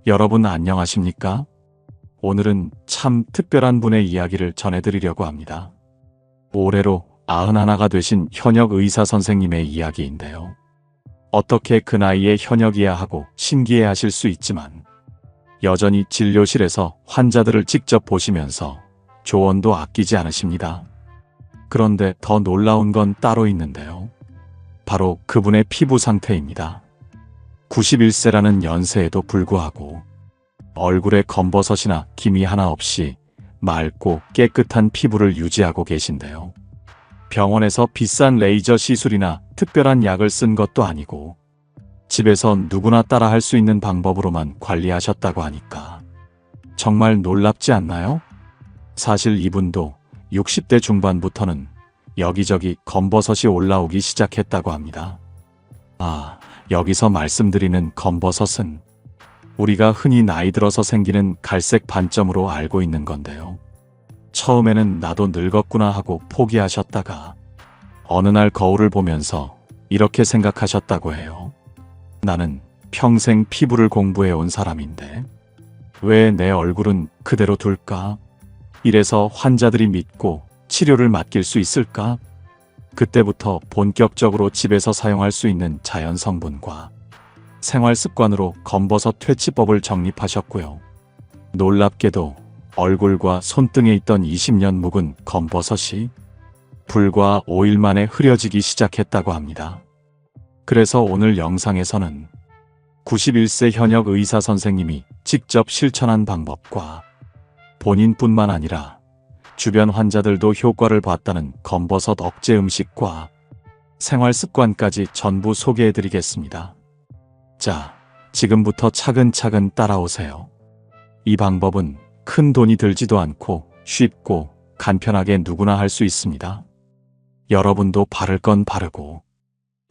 여러분 안녕하십니까? 오늘은 참 특별한 분의 이야기를 전해드리려고 합니다. 올해로 91가 되신 현역 의사 선생님의 이야기인데요. 어떻게 그 나이에 현역이야 하고 신기해하실 수 있지만 여전히 진료실에서 환자들을 직접 보시면서 조언도 아끼지 않으십니다. 그런데 더 놀라운 건 따로 있는데요. 바로 그분의 피부 상태입니다. 91세라는 연세에도 불구하고 얼굴에 검버섯이나 기미 하나 없이 맑고 깨끗한 피부를 유지하고 계신데요. 병원에서 비싼 레이저 시술이나 특별한 약을 쓴 것도 아니고 집에서 누구나 따라 할 수 있는 방법으로만 관리하셨다고 하니까 정말 놀랍지 않나요? 사실 이분도 60대 중반부터는 여기저기 검버섯이 올라오기 시작했다고 합니다. 여기서 말씀드리는 검버섯은 우리가 흔히 나이 들어서 생기는 갈색 반점으로 알고 있는 건데요. 처음에는 나도 늙었구나 하고 포기하셨다가 어느 날 거울을 보면서 이렇게 생각하셨다고 해요. 나는 평생 피부를 공부해온 사람인데 왜 내 얼굴은 그대로 둘까? 이래서 환자들이 믿고 치료를 맡길 수 있을까? 그때부터 본격적으로 집에서 사용할 수 있는 자연 성분과 생활 습관으로 검버섯 퇴치법을 정립하셨고요. 놀랍게도 얼굴과 손등에 있던 20년 묵은 검버섯이 불과 5일 만에 흐려지기 시작했다고 합니다. 그래서 오늘 영상에서는 91세 현역 의사 선생님이 직접 실천한 방법과 본인뿐만 아니라 주변 환자들도 효과를 봤다는 검버섯 억제 음식과 생활 습관까지 전부 소개해드리겠습니다. 자, 지금부터 차근차근 따라오세요. 이 방법은 큰 돈이 들지도 않고 쉽고 간편하게 누구나 할 수 있습니다. 여러분도 바를 건 바르고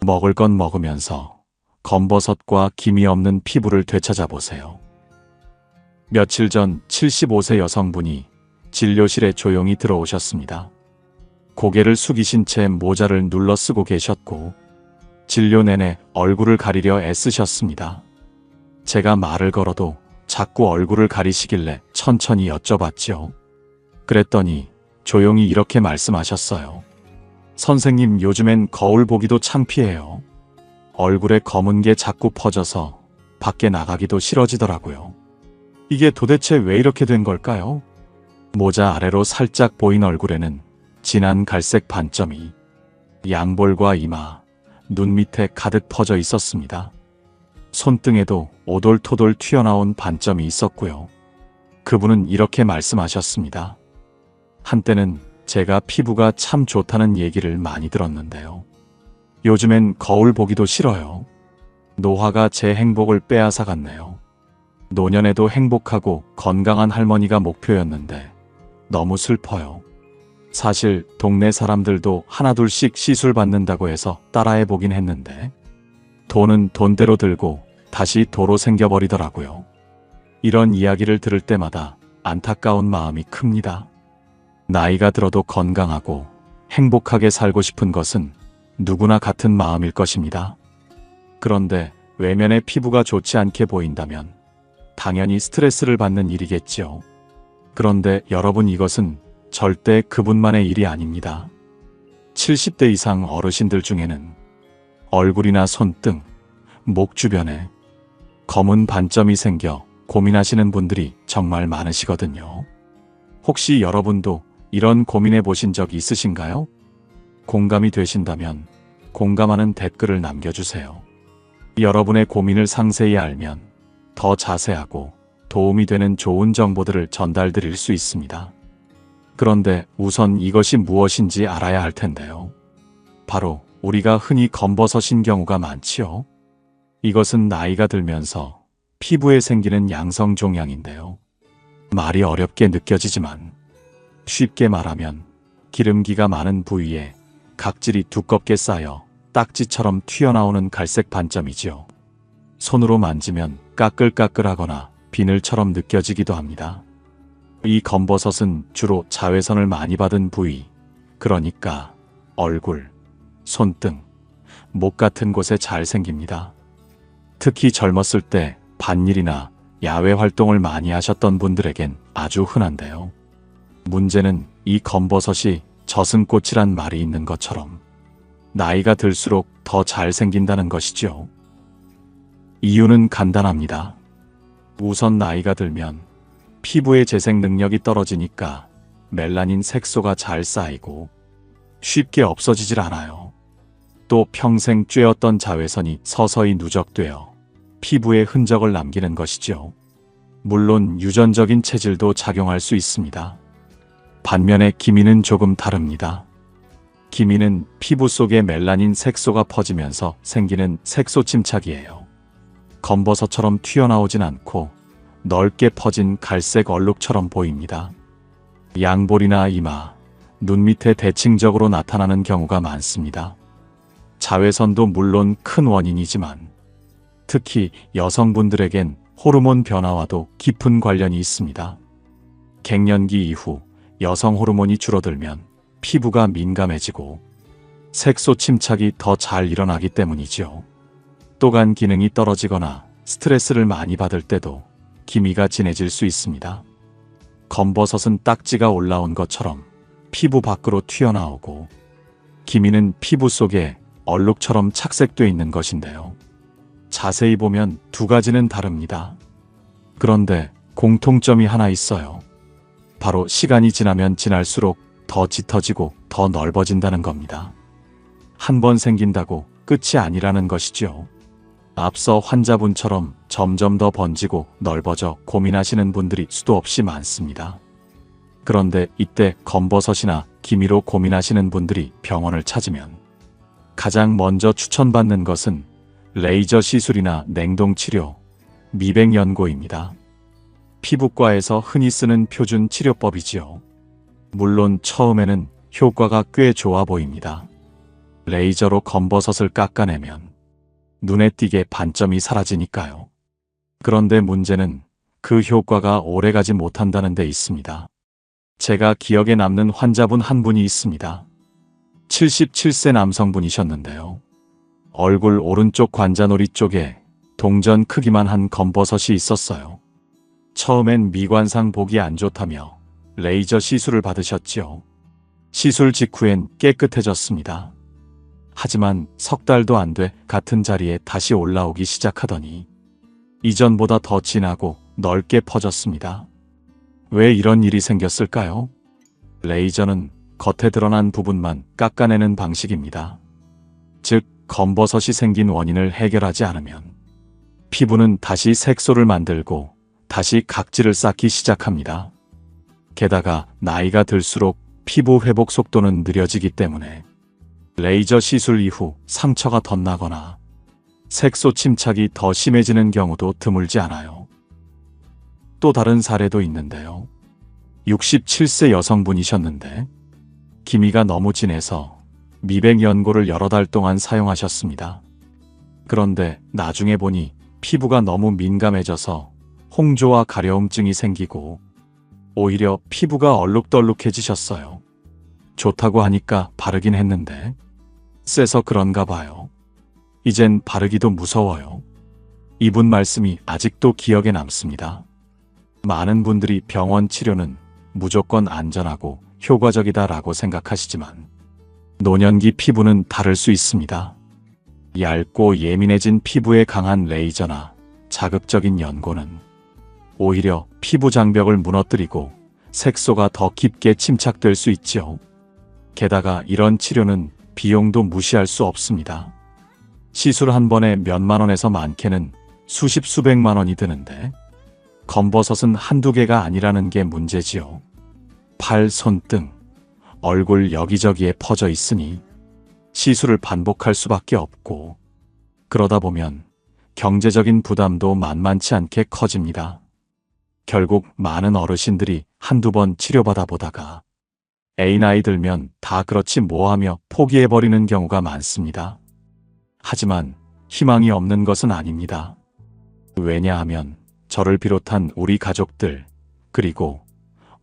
먹을 건 먹으면서 검버섯과 기미 없는 피부를 되찾아보세요. 며칠 전 75세 여성분이 진료실에 조용히 들어오셨습니다. 고개를 숙이신 채 모자를 눌러 쓰고 계셨고 진료 내내 얼굴을 가리려 애쓰셨습니다. 제가 말을 걸어도 자꾸 얼굴을 가리시길래 천천히 여쭤봤죠. 그랬더니 조용히 이렇게 말씀하셨어요. 선생님, 요즘엔 거울 보기도 창피해요. 얼굴에 검은 게 자꾸 퍼져서 밖에 나가기도 싫어지더라고요. 이게 도대체 왜 이렇게 된 걸까요? 모자 아래로 살짝 보인 얼굴에는 진한 갈색 반점이 양볼과 이마, 눈 밑에 가득 퍼져 있었습니다. 손등에도 오돌토돌 튀어나온 반점이 있었고요. 그분은 이렇게 말씀하셨습니다. 한때는 제가 피부가 참 좋다는 얘기를 많이 들었는데요. 요즘엔 거울 보기도 싫어요. 노화가 제 행복을 빼앗아갔네요. 노년에도 행복하고 건강한 할머니가 목표였는데 너무 슬퍼요. 사실 동네 사람들도 하나둘씩 시술 받는다고 해서 따라해보긴 했는데 돈은 돈대로 들고 다시 도로 생겨버리더라고요. 이런 이야기를 들을 때마다 안타까운 마음이 큽니다. 나이가 들어도 건강하고 행복하게 살고 싶은 것은 누구나 같은 마음일 것입니다. 그런데 외면의 피부가 좋지 않게 보인다면 당연히 스트레스를 받는 일이겠지요. 그런데 여러분, 이것은 절대 그분만의 일이 아닙니다. 70대 이상 어르신들 중에는 얼굴이나 손등, 목 주변에 검은 반점이 생겨 고민하시는 분들이 정말 많으시거든요. 혹시 여러분도 이런 고민해 보신 적 있으신가요? 공감이 되신다면 공감하는 댓글을 남겨주세요. 여러분의 고민을 상세히 알면 더 자세하고 도움이 되는 좋은 정보들을 전달드릴 수 있습니다. 그런데 우선 이것이 무엇인지 알아야 할 텐데요. 바로 우리가 흔히 검버섯인 경우가 많지요. 이것은 나이가 들면서 피부에 생기는 양성 종양인데요. 말이 어렵게 느껴지지만 쉽게 말하면 기름기가 많은 부위에 각질이 두껍게 쌓여 딱지처럼 튀어나오는 갈색 반점이지요. 손으로 만지면 까끌까끌하거나 비늘처럼 느껴지기도 합니다. 이 검버섯은 주로 자외선을 많이 받은 부위, 그러니까 얼굴, 손등, 목 같은 곳에 잘 생깁니다. 특히 젊었을 때 반일이나 야외 활동을 많이 하셨던 분들에겐 아주 흔한데요. 문제는 이 검버섯이 저승꽃이란 말이 있는 것처럼 나이가 들수록 더 잘생긴다는 것이죠. 이유는 간단합니다. 우선 나이가 들면 피부의 재생 능력이 떨어지니까 멜라닌 색소가 잘 쌓이고 쉽게 없어지질 않아요. 또 평생 쬐었던 자외선이 서서히 누적되어 피부에 흔적을 남기는 것이죠. 물론 유전적인 체질도 작용할 수 있습니다. 반면에 기미는 조금 다릅니다. 기미는 피부 속에 멜라닌 색소가 퍼지면서 생기는 색소 침착이에요. 검버섯처럼 튀어나오진 않고 넓게 퍼진 갈색 얼룩처럼 보입니다. 양볼이나 이마, 눈 밑에 대칭적으로 나타나는 경우가 많습니다. 자외선도 물론 큰 원인이지만 특히 여성분들에겐 호르몬 변화와도 깊은 관련이 있습니다. 갱년기 이후 여성 호르몬이 줄어들면 피부가 민감해지고 색소 침착이 더 잘 일어나기 때문이죠. 또간 기능이 떨어지거나 스트레스를 많이 받을 때도 기미가 진해질 수 있습니다. 검버섯은 딱지가 올라온 것처럼 피부 밖으로 튀어나오고 기미는 피부 속에 얼룩처럼 착색되어 있는 것인데요. 자세히 보면 두 가지는 다릅니다. 그런데 공통점이 하나 있어요. 바로 시간이 지나면 지날수록 더 짙어지고 더 넓어진다는 겁니다. 한 번 생긴다고 끝이 아니라는 것이죠. 앞서 환자분처럼 점점 더 번지고 넓어져 고민하시는 분들이 수도 없이 많습니다. 그런데 이때 검버섯이나 기미로 고민하시는 분들이 병원을 찾으면 가장 먼저 추천받는 것은 레이저 시술이나 냉동치료, 미백연고입니다. 피부과에서 흔히 쓰는 표준 치료법이지요. 물론 처음에는 효과가 꽤 좋아 보입니다. 레이저로 검버섯을 깎아내면 눈에 띄게 반점이 사라지니까요. 그런데 문제는 그 효과가 오래가지 못한다는 데 있습니다. 제가 기억에 남는 환자분 한 분이 있습니다. 77세 남성분이셨는데요. 얼굴 오른쪽 관자놀이 쪽에 동전 크기만 한 검버섯이 있었어요. 처음엔 미관상 보기 안 좋다며 레이저 시술을 받으셨지요. 시술 직후엔 깨끗해졌습니다. 하지만 석 달도 안 돼 같은 자리에 다시 올라오기 시작하더니 이전보다 더 진하고 넓게 퍼졌습니다. 왜 이런 일이 생겼을까요? 레이저는 겉에 드러난 부분만 깎아내는 방식입니다. 즉, 검버섯이 생긴 원인을 해결하지 않으면 피부는 다시 색소를 만들고 다시 각질을 쌓기 시작합니다. 게다가 나이가 들수록 피부 회복 속도는 느려지기 때문에 레이저 시술 이후 상처가 덧나거나 색소 침착이 더 심해지는 경우도 드물지 않아요. 또 다른 사례도 있는데요. 67세 여성분이셨는데 기미가 너무 진해서 미백연고를 여러 달 동안 사용하셨습니다. 그런데 나중에 보니 피부가 너무 민감해져서 홍조와 가려움증이 생기고 오히려 피부가 얼룩덜룩해지셨어요. 좋다고 하니까 바르긴 했는데 세서 그런가 봐요. 이젠 바르기도 무서워요. 이분 말씀이 아직도 기억에 남습니다. 많은 분들이 병원 치료는 무조건 안전하고 효과적이다라고 생각하시지만 노년기 피부는 다를 수 있습니다. 얇고 예민해진 피부에 강한 레이저나 자극적인 연고는 오히려 피부 장벽을 무너뜨리고 색소가 더 깊게 침착될 수 있죠. 게다가 이런 치료는 비용도 무시할 수 없습니다. 시술 한 번에 몇만 원에서 많게는 수십 수백만 원이 드는데 검버섯은 한두 개가 아니라는 게 문제지요. 팔, 손등, 얼굴 여기저기에 퍼져 있으니 시술을 반복할 수밖에 없고 그러다 보면 경제적인 부담도 만만치 않게 커집니다. 결국 많은 어르신들이 한두 번 치료받아 보다가 애인 나이 들면 다 그렇지 뭐하며 포기해버리는 경우가 많습니다. 하지만 희망이 없는 것은 아닙니다. 왜냐하면 저를 비롯한 우리 가족들 그리고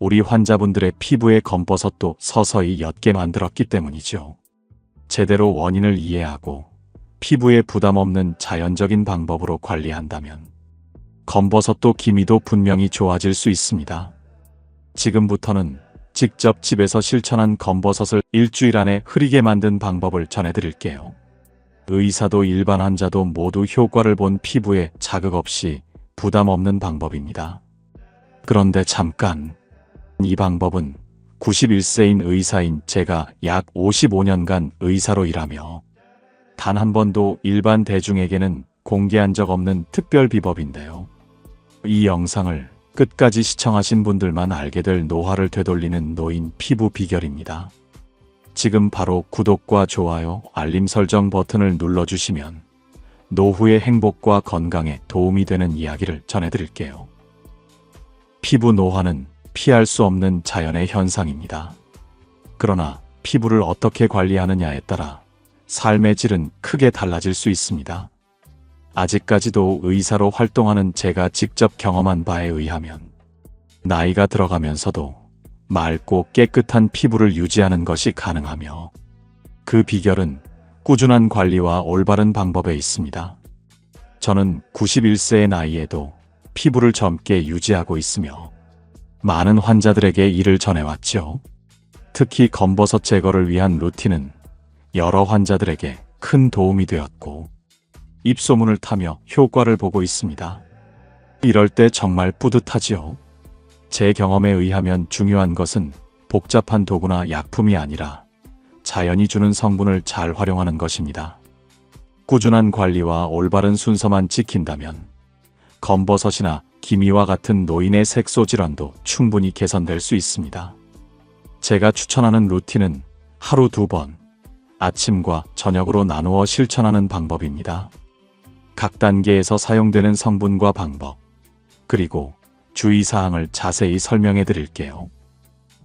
우리 환자분들의 피부의 검버섯도 서서히 옅게 만들었기 때문이죠. 제대로 원인을 이해하고 피부에 부담 없는 자연적인 방법으로 관리한다면 검버섯도 기미도 분명히 좋아질 수 있습니다. 지금부터는 직접 집에서 실천한 검버섯을 일주일 안에 흐리게 만든 방법을 전해드릴게요. 의사도 일반 환자도 모두 효과를 본 피부에 자극 없이 부담 없는 방법입니다. 그런데 잠깐, 이 방법은 91세인 의사인 제가 약 55년간 의사로 일하며 단 한 번도 일반 대중에게는 공개한 적 없는 특별 비법인데요. 이 영상을 끝까지 시청하신 분들만 알게 될 노화를 되돌리는 노인 피부 비결입니다. 지금 바로 구독과 좋아요, 알림 설정 버튼을 눌러주시면 노후의 행복과 건강에 도움이 되는 이야기를 전해드릴게요. 피부 노화는 피할 수 없는 자연의 현상입니다. 그러나 피부를 어떻게 관리하느냐에 따라 삶의 질은 크게 달라질 수 있습니다. 아직까지도 의사로 활동하는 제가 직접 경험한 바에 의하면 나이가 들어가면서도 맑고 깨끗한 피부를 유지하는 것이 가능하며 그 비결은 꾸준한 관리와 올바른 방법에 있습니다. 저는 91세의 나이에도 피부를 젊게 유지하고 있으며 많은 환자들에게 이를 전해왔죠. 특히 검버섯 제거를 위한 루틴은 여러 환자들에게 큰 도움이 되었고 입소문을 타며 효과를 보고 있습니다. 이럴 때 정말 뿌듯하지요. 제 경험에 의하면 중요한 것은 복잡한 도구나 약품이 아니라 자연이 주는 성분을 잘 활용하는 것입니다. 꾸준한 관리와 올바른 순서만 지킨다면 검버섯이나 기미와 같은 노인의 색소 질환도 충분히 개선될 수 있습니다. 제가 추천하는 루틴은 하루 2번, 아침과 저녁으로 나누어 실천하는 방법입니다. 각 단계에서 사용되는 성분과 방법, 그리고 주의사항을 자세히 설명해 드릴게요.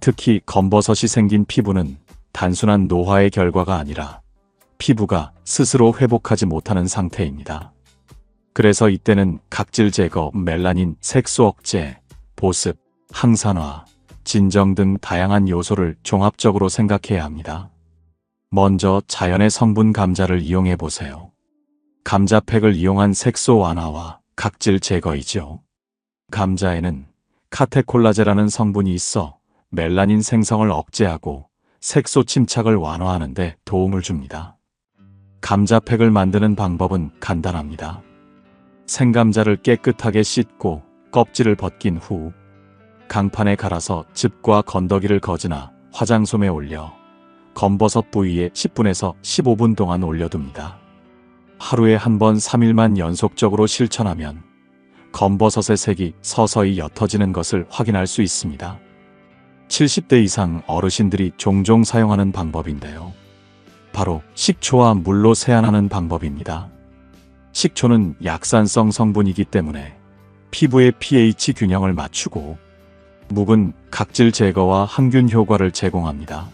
특히 검버섯이 생긴 피부는 단순한 노화의 결과가 아니라 피부가 스스로 회복하지 못하는 상태입니다. 그래서 이때는 각질 제거, 멜라닌, 색소 억제, 보습, 항산화, 진정 등 다양한 요소를 종합적으로 생각해야 합니다. 먼저 자연의 성분 감자를 이용해 보세요. 감자팩을 이용한 색소 완화와 각질 제거이죠. 감자에는 카테콜라제라는 성분이 있어 멜라닌 생성을 억제하고 색소 침착을 완화하는 데 도움을 줍니다. 감자팩을 만드는 방법은 간단합니다. 생감자를 깨끗하게 씻고 껍질을 벗긴 후 강판에 갈아서 즙과 건더기를 거즈나 화장솜에 올려 검버섯 부위에 10분에서 15분 동안 올려둡니다. 하루에 한 번 3일만 연속적으로 실천하면 검버섯의 색이 서서히 옅어지는 것을 확인할 수 있습니다. 70대 이상 어르신들이 종종 사용하는 방법인데요. 바로 식초와 물로 세안하는 방법입니다. 식초는 약산성 성분이기 때문에 피부의 pH 균형을 맞추고 묵은 각질 제거와 항균 효과를 제공합니다.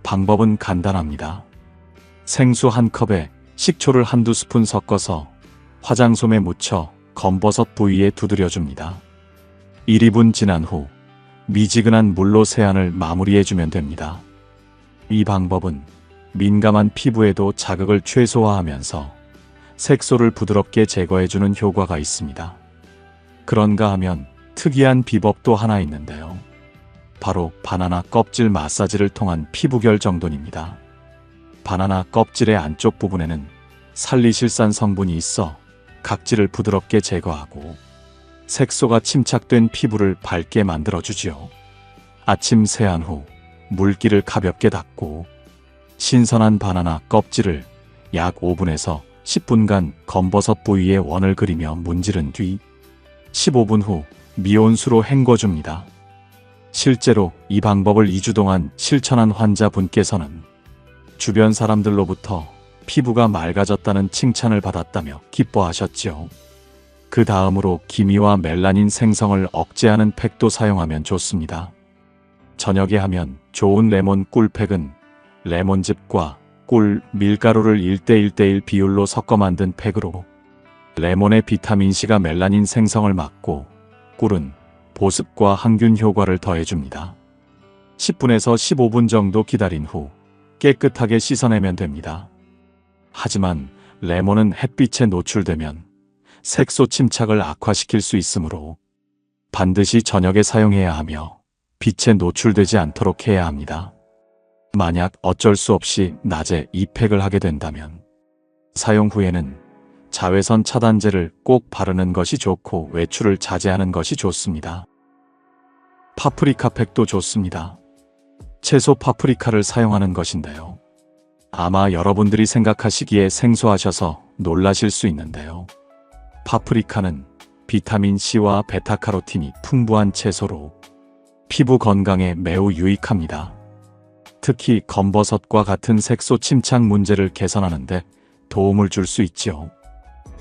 방법은 간단합니다. 생수 1컵에 식초를 한두 스푼 섞어서 화장솜에 묻혀 검버섯 부위에 두드려줍니다. 1, 2분 지난 후 미지근한 물로 세안을 마무리해주면 됩니다. 이 방법은 민감한 피부에도 자극을 최소화하면서 색소를 부드럽게 제거해주는 효과가 있습니다. 그런가 하면 특이한 비법도 하나 있는데요. 바로 바나나 껍질 마사지를 통한 피부결 정돈입니다. 바나나 껍질의 안쪽 부분에는 살리실산 성분이 있어 각질을 부드럽게 제거하고 색소가 침착된 피부를 밝게 만들어주지요. 아침 세안 후 물기를 가볍게 닦고 신선한 바나나 껍질을 약 5분에서 10분간 검버섯 부위에 원을 그리며 문지른 뒤 15분 후 미온수로 헹궈줍니다. 실제로 이 방법을 2주 동안 실천한 환자분께서는 주변 사람들로부터 피부가 맑아졌다는 칭찬을 받았다며 기뻐하셨죠. 그 다음으로 기미와 멜라닌 생성을 억제하는 팩도 사용하면 좋습니다. 저녁에 하면 좋은 레몬 꿀팩은 레몬즙과 꿀, 밀가루를 1:1:1 비율로 섞어 만든 팩으로 레몬의 비타민C가 멜라닌 생성을 막고 꿀은 보습과 항균 효과를 더해줍니다. 10분에서 15분 정도 기다린 후 깨끗하게 씻어내면 됩니다. 하지만 레몬은 햇빛에 노출되면 색소 침착을 악화시킬 수 있으므로 반드시 저녁에 사용해야 하며 빛에 노출되지 않도록 해야 합니다. 만약 어쩔 수 없이 낮에 이 팩을 하게 된다면 사용 후에는 자외선 차단제를 꼭 바르는 것이 좋고 외출을 자제하는 것이 좋습니다. 파프리카 팩도 좋습니다. 채소 파프리카를 사용하는 것인데요. 아마 여러분들이 생각하시기에 생소하셔서 놀라실 수 있는데요. 파프리카는 비타민C와 베타카로틴이 풍부한 채소로 피부 건강에 매우 유익합니다. 특히 검버섯과 같은 색소 침착 문제를 개선하는 데 도움을 줄 수 있지요.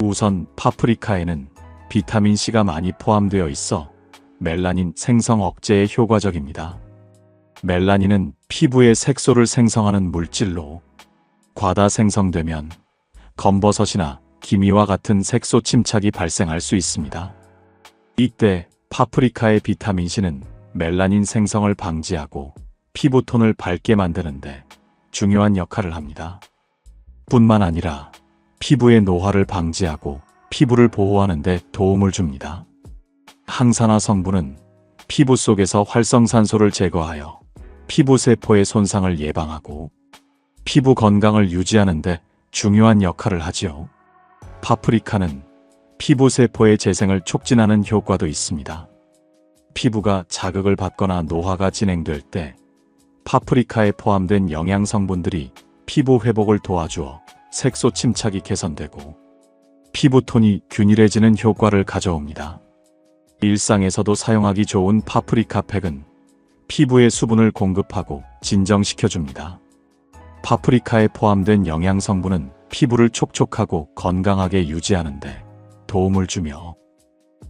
우선 파프리카에는 비타민C가 많이 포함되어 있어 멜라닌 생성 억제에 효과적입니다. 멜라닌은 피부의 색소를 생성하는 물질로 과다 생성되면 검버섯이나 기미와 같은 색소 침착이 발생할 수 있습니다. 이때 파프리카의 비타민C는 멜라닌 생성을 방지하고 피부톤을 밝게 만드는데 중요한 역할을 합니다. 뿐만 아니라 피부의 노화를 방지하고 피부를 보호하는 데 도움을 줍니다. 항산화 성분은 피부 속에서 활성산소를 제거하여 피부 세포의 손상을 예방하고 피부 건강을 유지하는 데 중요한 역할을 하지요. 파프리카는 피부 세포의 재생을 촉진하는 효과도 있습니다. 피부가 자극을 받거나 노화가 진행될 때 파프리카에 포함된 영양 성분들이 피부 회복을 도와주어 색소 침착이 개선되고 피부톤이 균일해지는 효과를 가져옵니다. 일상에서도 사용하기 좋은 파프리카 팩은 피부에 수분을 공급하고 진정시켜줍니다. 파프리카에 포함된 영양 성분은 피부를 촉촉하고 건강하게 유지하는 데 도움을 주며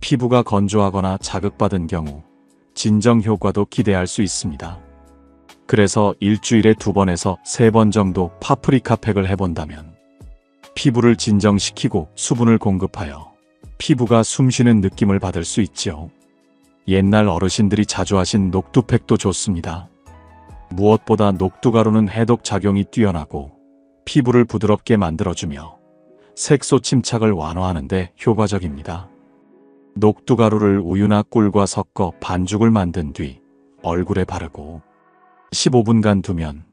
피부가 건조하거나 자극받은 경우 진정 효과도 기대할 수 있습니다. 그래서 일주일에 2번에서 3번 정도 파프리카 팩을 해본다면 피부를 진정시키고 수분을 공급하여 피부가 숨쉬는 느낌을 받을 수 있지요. 옛날 어르신들이 자주 하신 녹두팩도 좋습니다. 무엇보다 녹두가루는 해독 작용이 뛰어나고 피부를 부드럽게 만들어주며 색소 침착을 완화하는 데 효과적입니다. 녹두가루를 우유나 꿀과 섞어 반죽을 만든 뒤 얼굴에 바르고 15분간 두면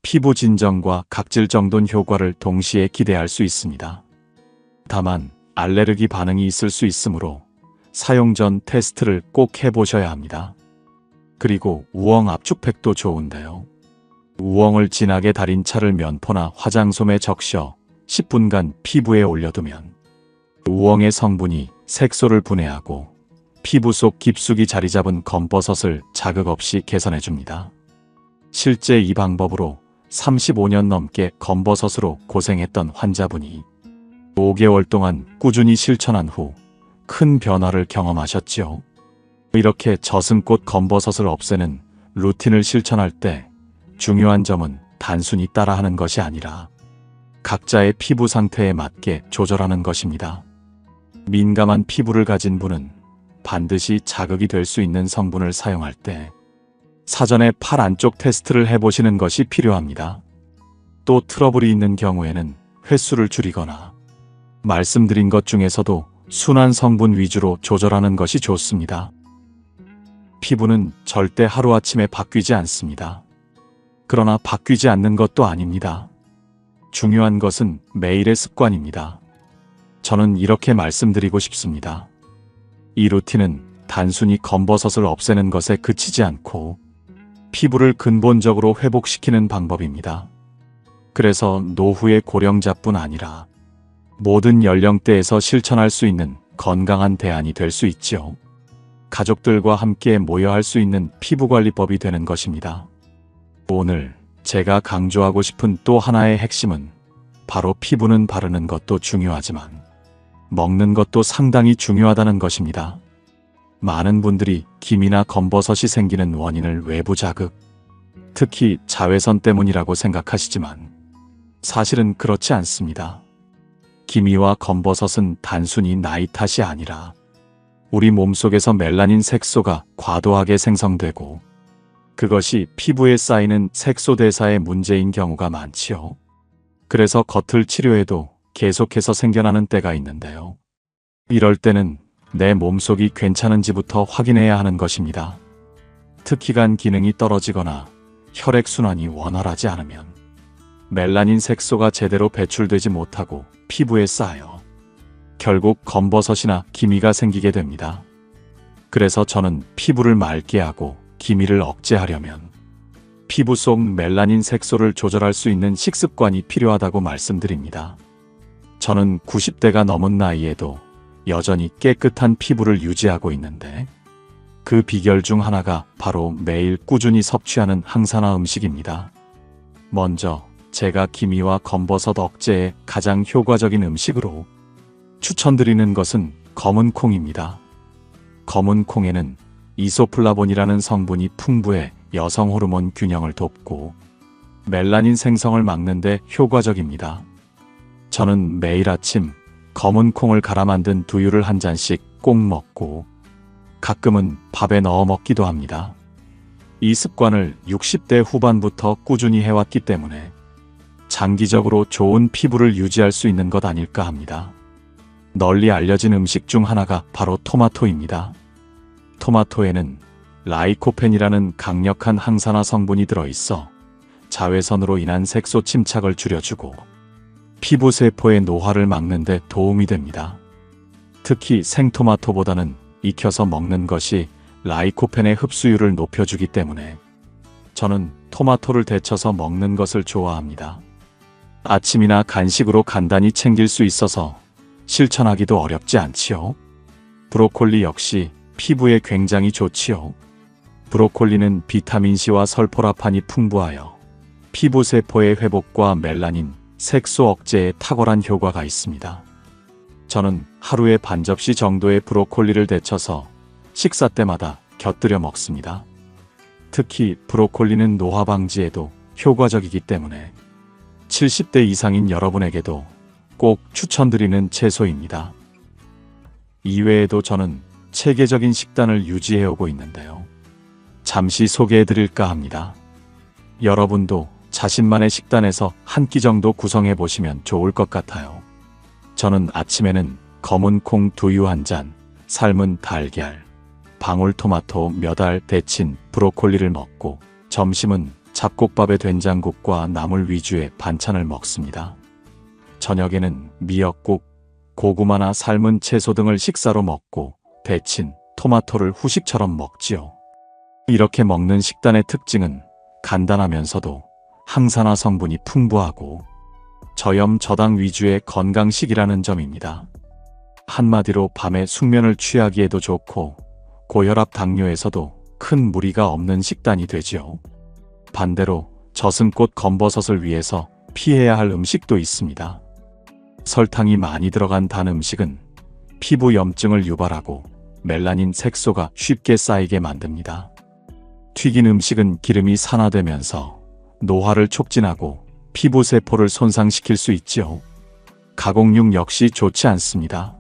피부 진정과 각질 정돈 효과를 동시에 기대할 수 있습니다. 다만 알레르기 반응이 있을 수 있으므로 사용 전 테스트를 꼭 해보셔야 합니다. 그리고 우엉 압축팩도 좋은데요. 우엉을 진하게 달인 차를 면포나 화장솜에 적셔 10분간 피부에 올려두면 우엉의 성분이 색소를 분해하고 피부 속 깊숙이 자리 잡은 검버섯을 자극 없이 개선해줍니다. 실제 이 방법으로 35년 넘게 검버섯으로 고생했던 환자분이 5개월 동안 꾸준히 실천한 후 큰 변화를 경험하셨지요. 이렇게 저승꽃 검버섯을 없애는 루틴을 실천할 때 중요한 점은 단순히 따라하는 것이 아니라 각자의 피부 상태에 맞게 조절하는 것입니다. 민감한 피부를 가진 분은 반드시 자극이 될 수 있는 성분을 사용할 때 사전에 팔 안쪽 테스트를 해보시는 것이 필요합니다. 또 트러블이 있는 경우에는 횟수를 줄이거나 말씀드린 것 중에서도 순한 성분 위주로 조절하는 것이 좋습니다. 피부는 절대 하루아침에 바뀌지 않습니다. 그러나 바뀌지 않는 것도 아닙니다. 중요한 것은 매일의 습관입니다. 저는 이렇게 말씀드리고 싶습니다. 이 루틴은 단순히 검버섯을 없애는 것에 그치지 않고 피부를 근본적으로 회복시키는 방법입니다. 그래서 노후의 고령자뿐 아니라 모든 연령대에서 실천할 수 있는 건강한 대안이 될 수 있지요. 가족들과 함께 모여 할 수 있는 피부관리법이 되는 것입니다. 오늘 제가 강조하고 싶은 또 하나의 핵심은 바로 피부는 바르는 것도 중요하지만 먹는 것도 상당히 중요하다는 것입니다. 많은 분들이 기미나 검버섯이 생기는 원인을 외부 자극, 특히 자외선 때문이라고 생각하시지만 사실은 그렇지 않습니다. 기미와 검버섯은 단순히 나이 탓이 아니라 우리 몸속에서 멜라닌 색소가 과도하게 생성되고 그것이 피부에 쌓이는 색소 대사의 문제인 경우가 많지요. 그래서 겉을 치료해도 계속해서 생겨나는 때가 있는데요. 이럴 때는 내 몸속이 괜찮은지부터 확인해야 하는 것입니다. 특히 간 기능이 떨어지거나 혈액순환이 원활하지 않으면 멜라닌 색소가 제대로 배출되지 못하고 피부에 쌓여 결국 검버섯이나 기미가 생기게 됩니다. 그래서 저는 피부를 맑게 하고 기미를 억제하려면 피부 속 멜라닌 색소를 조절할 수 있는 식습관이 필요하다고 말씀드립니다. 저는 90대가 넘은 나이에도 여전히 깨끗한 피부를 유지하고 있는데 그 비결 중 하나가 바로 매일 꾸준히 섭취하는 항산화 음식입니다. 먼저 제가 기미와 검버섯 억제에 가장 효과적인 음식으로 추천드리는 것은 검은 콩입니다. 검은 콩에는 이소플라본이라는 성분이 풍부해 여성 호르몬 균형을 돕고 멜라닌 생성을 막는 데 효과적입니다. 저는 매일 아침 검은 콩을 갈아 만든 두유를 한 잔씩 꼭 먹고 가끔은 밥에 넣어 먹기도 합니다. 이 습관을 60대 후반부터 꾸준히 해왔기 때문에 장기적으로 좋은 피부를 유지할 수 있는 것 아닐까 합니다. 널리 알려진 음식 중 하나가 바로 토마토입니다. 토마토에는 라이코펜이라는 강력한 항산화 성분이 들어있어 자외선으로 인한 색소 침착을 줄여주고 피부 세포의 노화를 막는 데 도움이 됩니다. 특히 생토마토보다는 익혀서 먹는 것이 라이코펜의 흡수율을 높여주기 때문에 저는 토마토를 데쳐서 먹는 것을 좋아합니다. 아침이나 간식으로 간단히 챙길 수 있어서 실천하기도 어렵지 않지요. 브로콜리 역시 피부에 굉장히 좋지요. 브로콜리는 비타민C와 설포라판이 풍부하여 피부 세포의 회복과 멜라닌, 색소 억제에 탁월한 효과가 있습니다. 저는 하루에 반 접시 정도의 브로콜리를 데쳐서 식사 때마다 곁들여 먹습니다. 특히 브로콜리는 노화 방지에도 효과적이기 때문에 70대 이상인 여러분에게도 꼭 추천드리는 채소입니다. 이외에도 저는 체계적인 식단을 유지해오고 있는데요. 잠시 소개해드릴까 합니다. 여러분도 자신만의 식단에서 한 끼 정도 구성해 보시면 좋을 것 같아요. 저는 아침에는 검은 콩 두유 한 잔, 삶은 달걀, 방울토마토 몇 알 데친 브로콜리를 먹고 점심은 잡곡밥에 된장국과 나물 위주의 반찬을 먹습니다. 저녁에는 미역국, 고구마나 삶은 채소 등을 식사로 먹고 데친 토마토를 후식처럼 먹지요. 이렇게 먹는 식단의 특징은 간단하면서도 항산화 성분이 풍부하고 저염 저당 위주의 건강식이라는 점입니다. 한마디로 밤에 숙면을 취하기에도 좋고 고혈압 당뇨에서도 큰 무리가 없는 식단이 되지요. 반대로 저승꽃 검버섯을 위해서 피해야 할 음식도 있습니다. 설탕이 많이 들어간 단 음식은 피부 염증을 유발하고 멜라닌 색소가 쉽게 쌓이게 만듭니다. 튀긴 음식은 기름이 산화되면서 노화를 촉진하고 피부 세포를 손상시킬 수 있지요. 가공육 역시 좋지 않습니다.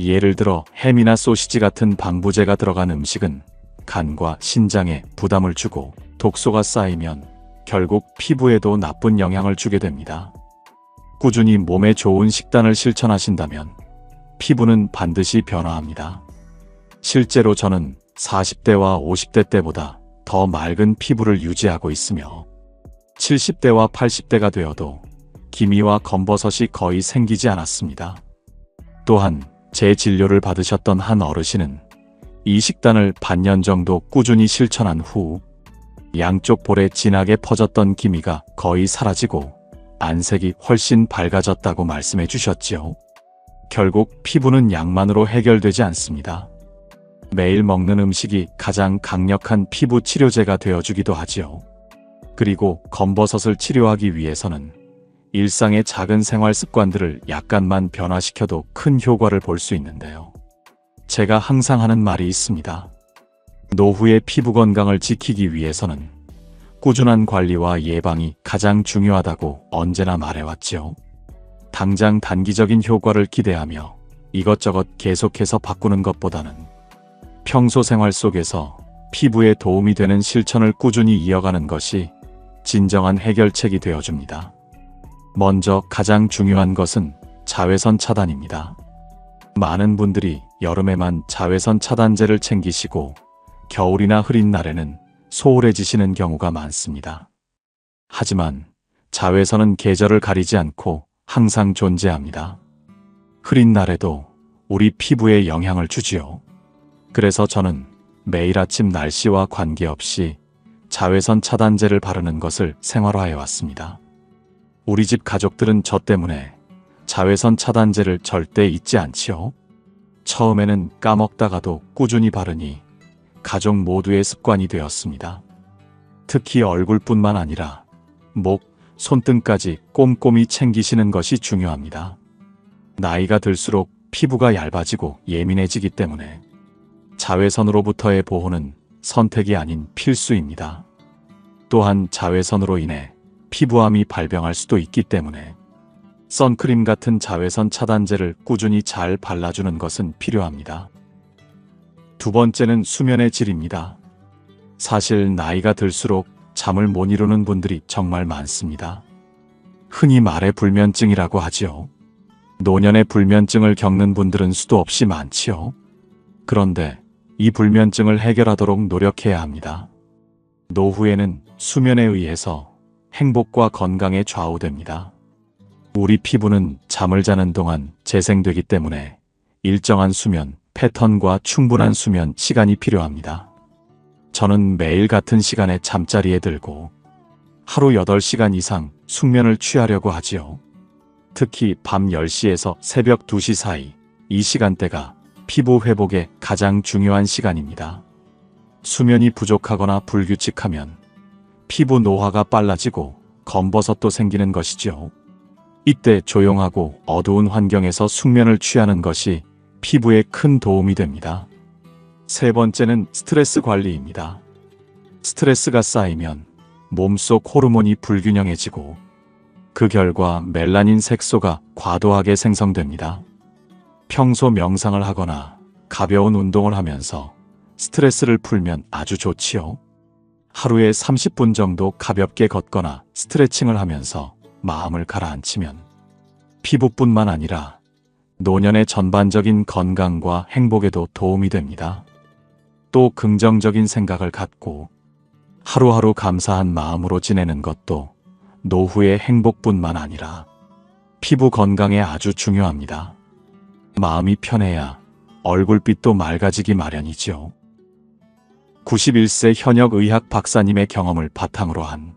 예를 들어 햄이나 소시지 같은 방부제가 들어간 음식은 간과 신장에 부담을 주고 독소가 쌓이면 결국 피부에도 나쁜 영향을 주게 됩니다. 꾸준히 몸에 좋은 식단을 실천하신다면 피부는 반드시 변화합니다. 실제로 저는 40대와 50대 때보다 더 맑은 피부를 유지하고 있으며 70대와 80대가 되어도 기미와 검버섯이 거의 생기지 않았습니다. 또한 제 진료를 받으셨던 한 어르신은 이 식단을 반년 정도 꾸준히 실천한 후 양쪽 볼에 진하게 퍼졌던 기미가 거의 사라지고 안색이 훨씬 밝아졌다고 말씀해 주셨지요. 결국 피부는 약만으로 해결되지 않습니다. 매일 먹는 음식이 가장 강력한 피부 치료제가 되어주기도 하지요. 그리고 검버섯을 치료하기 위해서는 일상의 작은 생활 습관들을 약간만 변화시켜도 큰 효과를 볼 수 있는데요. 제가 항상 하는 말이 있습니다. 노후의 피부 건강을 지키기 위해서는 꾸준한 관리와 예방이 가장 중요하다고 언제나 말해왔지요. 당장 단기적인 효과를 기대하며 이것저것 계속해서 바꾸는 것보다는 평소 생활 속에서 피부에 도움이 되는 실천을 꾸준히 이어가는 것이 진정한 해결책이 되어줍니다. 먼저 가장 중요한 것은 자외선 차단입니다. 많은 분들이 여름에만 자외선 차단제를 챙기시고 겨울이나 흐린 날에는 소홀해지시는 경우가 많습니다. 하지만 자외선은 계절을 가리지 않고 항상 존재합니다. 흐린 날에도 우리 피부에 영향을 주지요. 그래서 저는 매일 아침 날씨와 관계없이 자외선 차단제를 바르는 것을 생활화해 왔습니다. 우리 집 가족들은 저 때문에 자외선 차단제를 절대 잊지 않지요. 처음에는 까먹다가도 꾸준히 바르니 가족 모두의 습관이 되었습니다. 특히 얼굴뿐만 아니라 목, 손등까지 꼼꼼히 챙기시는 것이 중요합니다. 나이가 들수록 피부가 얇아지고 예민해지기 때문에 자외선으로부터의 보호는 선택이 아닌 필수입니다. 또한 자외선으로 인해 피부암이 발병할 수도 있기 때문에 선크림 같은 자외선 차단제를 꾸준히 잘 발라주는 것은 필요합니다. 두 번째는 수면의 질입니다. 사실 나이가 들수록 잠을 못 이루는 분들이 정말 많습니다. 흔히 말해 불면증이라고 하지요. 노년의 불면증을 겪는 분들은 수도 없이 많지요. 그런데 이 불면증을 해결하도록 노력해야 합니다. 노후에는 수면에 의해서 행복과 건강에 좌우됩니다. 우리 피부는 잠을 자는 동안 재생되기 때문에 일정한 수면 패턴과 충분한 수면 시간이 필요합니다. 저는 매일 같은 시간에 잠자리에 들고 하루 8시간 이상 숙면을 취하려고 하지요. 특히 밤 10시에서 새벽 2시 사이, 이 시간대가 피부 회복에 가장 중요한 시간입니다. 수면이 부족하거나 불규칙하면 피부 노화가 빨라지고 검버섯도 생기는 것이죠. 이때 조용하고 어두운 환경에서 숙면을 취하는 것이 피부에 큰 도움이 됩니다. 세 번째는 스트레스 관리입니다. 스트레스가 쌓이면 몸속 호르몬이 불균형해지고 그 결과 멜라닌 색소가 과도하게 생성됩니다. 평소 명상을 하거나 가벼운 운동을 하면서 스트레스를 풀면 아주 좋지요. 하루에 30분 정도 가볍게 걷거나 스트레칭을 하면서 마음을 가라앉히면 피부뿐만 아니라 노년의 전반적인 건강과 행복에도 도움이 됩니다. 또 긍정적인 생각을 갖고 하루하루 감사한 마음으로 지내는 것도 노후의 행복뿐만 아니라 피부 건강에 아주 중요합니다. 마음이 편해야 얼굴빛도 맑아지기 마련이지요. 91세 현역 의학 박사님의 경험을 바탕으로 한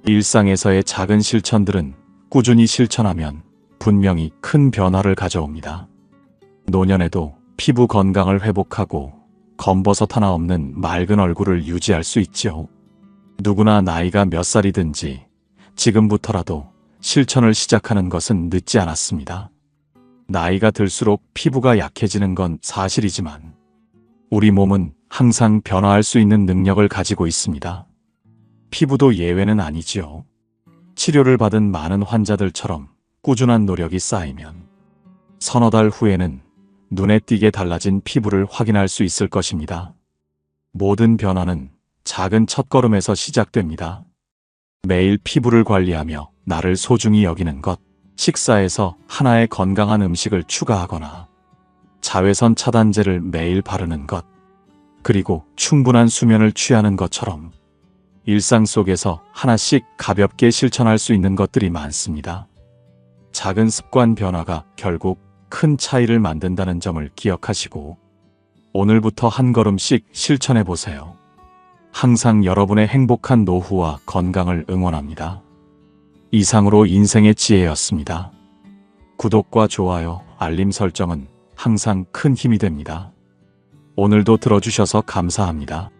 일상에서의 작은 실천들은 꾸준히 실천하면 분명히 큰 변화를 가져옵니다. 노년에도 피부 건강을 회복하고 검버섯 하나 없는 맑은 얼굴을 유지할 수 있지요. 누구나 나이가 몇 살이든지 지금부터라도 실천을 시작하는 것은 늦지 않았습니다. 나이가 들수록 피부가 약해지는 건 사실이지만 우리 몸은 항상 변화할 수 있는 능력을 가지고 있습니다. 피부도 예외는 아니지요. 치료를 받은 많은 환자들처럼 꾸준한 노력이 쌓이면 서너 달 후에는 눈에 띄게 달라진 피부를 확인할 수 있을 것입니다. 모든 변화는 작은 첫걸음에서 시작됩니다. 매일 피부를 관리하며 나를 소중히 여기는 것, 식사에서 하나의 건강한 음식을 추가하거나 자외선 차단제를 매일 바르는 것, 그리고 충분한 수면을 취하는 것처럼 일상 속에서 하나씩 가볍게 실천할 수 있는 것들이 많습니다. 작은 습관 변화가 결국 큰 차이를 만든다는 점을 기억하시고 오늘부터 한 걸음씩 실천해 보세요. 항상 여러분의 행복한 노후와 건강을 응원합니다. 이상으로 인생의 지혜였습니다. 구독과 좋아요, 알림 설정은 항상 큰 힘이 됩니다. 오늘도 들어주셔서 감사합니다.